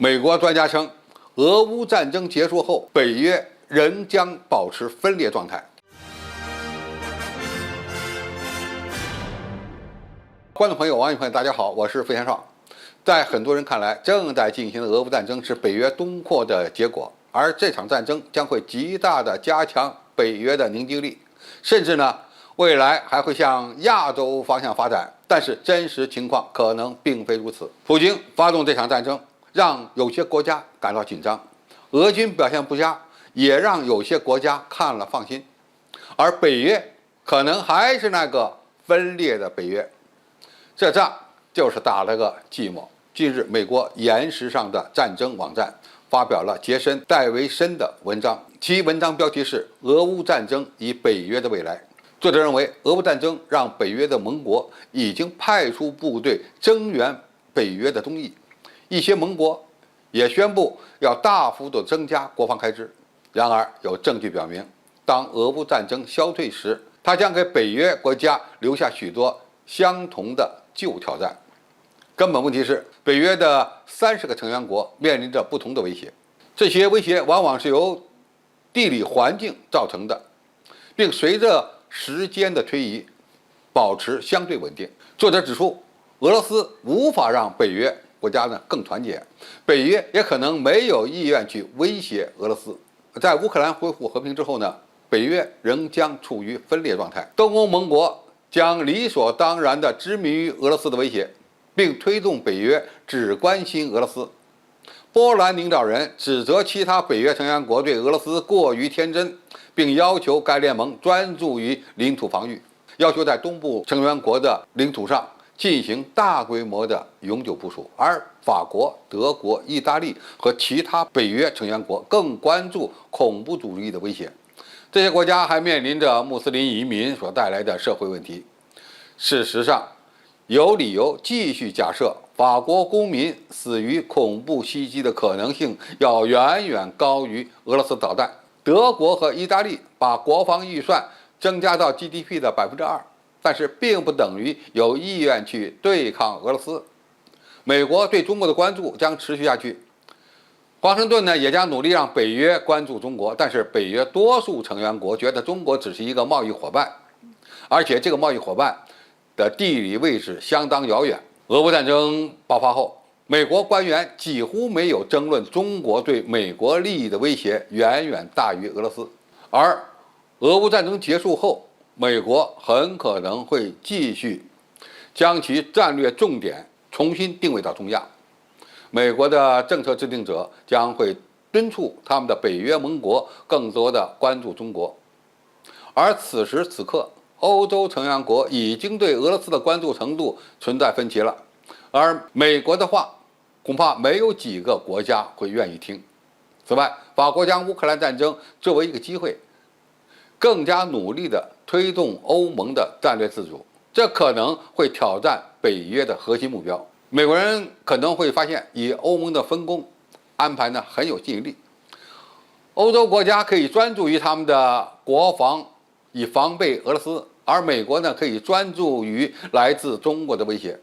美国专家称，俄乌战争结束后，北约仍将保持分裂状态。观众朋友、网友朋友，大家好，我是费先少。在很多人看来，正在进行的俄乌战争是北约东扩的结果，而这场战争将会极大地加强北约的凝聚力，甚至呢，未来还会向亚洲方向发展。但是真实情况可能并非如此。普京发动这场战争，让有些国家感到紧张，俄军表现不佳，也让有些国家看了放心，而北约可能还是那个分裂的北约。这仗就是打了个寂寞。近日，美国岩石上的战争网站发表了杰森·戴维森的文章，其文章标题是《俄乌战争与北约的未来》。作者认为，俄乌战争让北约的盟国已经派出部队增援北约的东翼，一些盟国也宣布要大幅度增加国防开支。然而，有证据表明，当俄乌战争消退时，它将给北约国家留下许多相同的旧挑战。根本问题是，北约的30个成员国面临着不同的威胁，这些威胁往往是由地理环境造成的，并随着时间的推移保持相对稳定。作者指出，俄罗斯无法让北约国家呢更团结，北约也可能没有意愿去威胁俄罗斯。在乌克兰恢复和平之后呢，北约仍将处于分裂状态，东欧盟国将理所当然地执迷于俄罗斯的威胁，并推动北约只关心俄罗斯。波兰领导人指责其他北约成员国对俄罗斯过于天真，并要求该联盟专注于领土防御，要求在东部成员国的领土上进行大规模的永久部署。而法国、德国、意大利和其他北约成员国更关注恐怖主义的威胁。这些国家还面临着穆斯林移民所带来的社会问题。事实上，有理由继续假设，法国公民死于恐怖袭击的可能性要远远高于俄罗斯导弹。德国和意大利把国防预算增加到 GDP 的2%，但是并不等于有意愿去对抗俄罗斯。美国对中国的关注将持续下去。华盛顿呢也将努力让北约关注中国，但是北约多数成员国觉得中国只是一个贸易伙伴，而且这个贸易伙伴的地理位置相当遥远。俄乌战争爆发后，美国官员几乎没有争论中国对美国利益的威胁远远大于俄罗斯，而俄乌战争结束后，美国很可能会继续将其战略重点重新定位到中亚。美国的政策制定者将会敦促他们的北约盟国更多的关注中国，而此时此刻，欧洲成员国已经对俄罗斯的关注程度存在分歧了，而美国的话恐怕没有几个国家会愿意听。此外，法国将乌克兰战争作为一个机会，更加努力地推动欧盟的战略自主，这可能会挑战北约的核心目标。美国人可能会发现，以欧盟的分工安排呢很有吸引力，欧洲国家可以专注于他们的国防以防备俄罗斯，而美国呢可以专注于来自中国的威胁。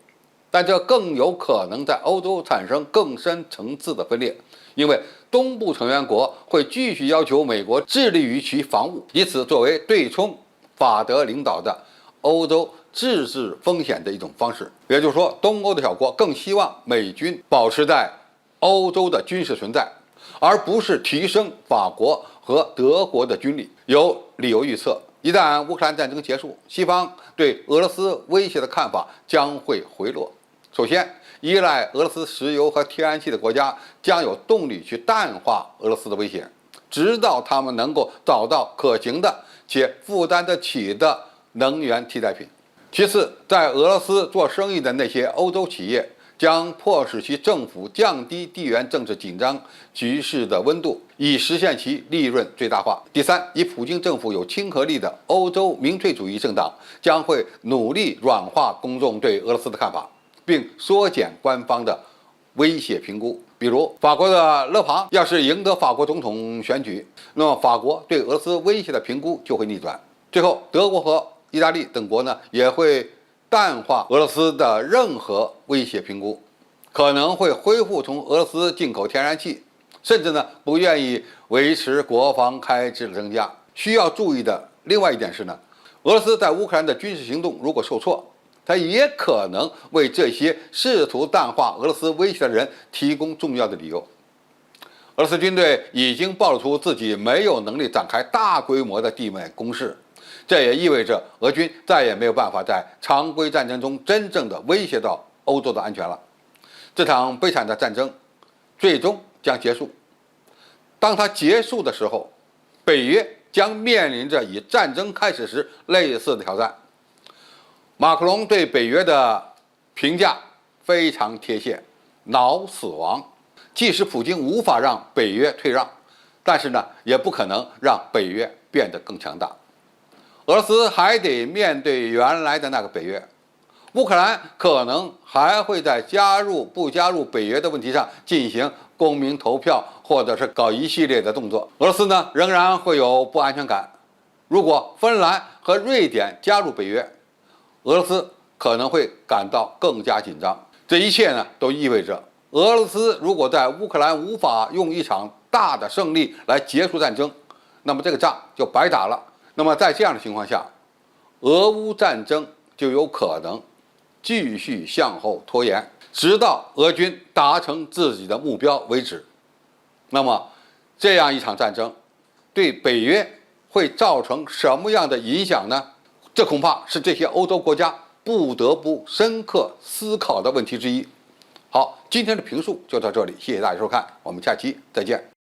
但这更有可能在欧洲产生更深层次的分裂，因为东部成员国会继续要求美国致力于其防务，以此作为对冲法德领导的欧洲自治风险的一种方式。也就是说，东欧的小国更希望美军保持在欧洲的军事存在，而不是提升法国和德国的军力。有理由预测，一旦乌克兰战争结束，西方对俄罗斯威胁的看法将会回落。首先，依赖俄罗斯石油和天然气的国家将有动力去淡化俄罗斯的威胁，直到他们能够找到可行的且负担得起的能源替代品。其次，在俄罗斯做生意的那些欧洲企业将迫使其政府降低地缘政治紧张局势的温度，以实现其利润最大化。第三，以普京政府有亲和力的欧洲民粹主义政党将会努力软化公众对俄罗斯的看法，并缩减官方的威胁评估。比如，法国的勒庞要是赢得法国总统选举，那么法国对俄罗斯威胁的评估就会逆转。最后，德国和意大利等国呢也会淡化俄罗斯的任何威胁评估，可能会恢复从俄罗斯进口天然气，甚至呢不愿意维持国防开支的增加。需要注意的另外一点是呢，俄罗斯在乌克兰的军事行动如果受挫，它也可能为这些试图淡化俄罗斯威胁的人提供重要的理由。俄罗斯军队已经暴露出自己没有能力展开大规模的地面攻势，这也意味着俄军再也没有办法在常规战争中真正的威胁到欧洲的安全了。这场悲惨的战争最终将结束。当它结束的时候，北约将面临着以战争开始时类似的挑战。马克龙对北约的评价非常贴切，脑死亡。即使普京无法让北约退让，但是呢，也不可能让北约变得更强大。俄罗斯还得面对原来的那个北约，乌克兰可能还会在加入不加入北约的问题上进行公民投票，或者是搞一系列的动作。俄罗斯呢，仍然会有不安全感。如果芬兰和瑞典加入北约，俄罗斯可能会感到更加紧张。这一切呢，都意味着俄罗斯如果在乌克兰无法用一场大的胜利来结束战争，那么这个仗就白打了。那么在这样的情况下，俄乌战争就有可能继续向后拖延，直到俄军达成自己的目标为止。那么这样一场战争对北约会造成什么样的影响呢？这恐怕是这些欧洲国家不得不深刻思考的问题之一。好，今天的评述就到这里，谢谢大家收看，我们下期再见。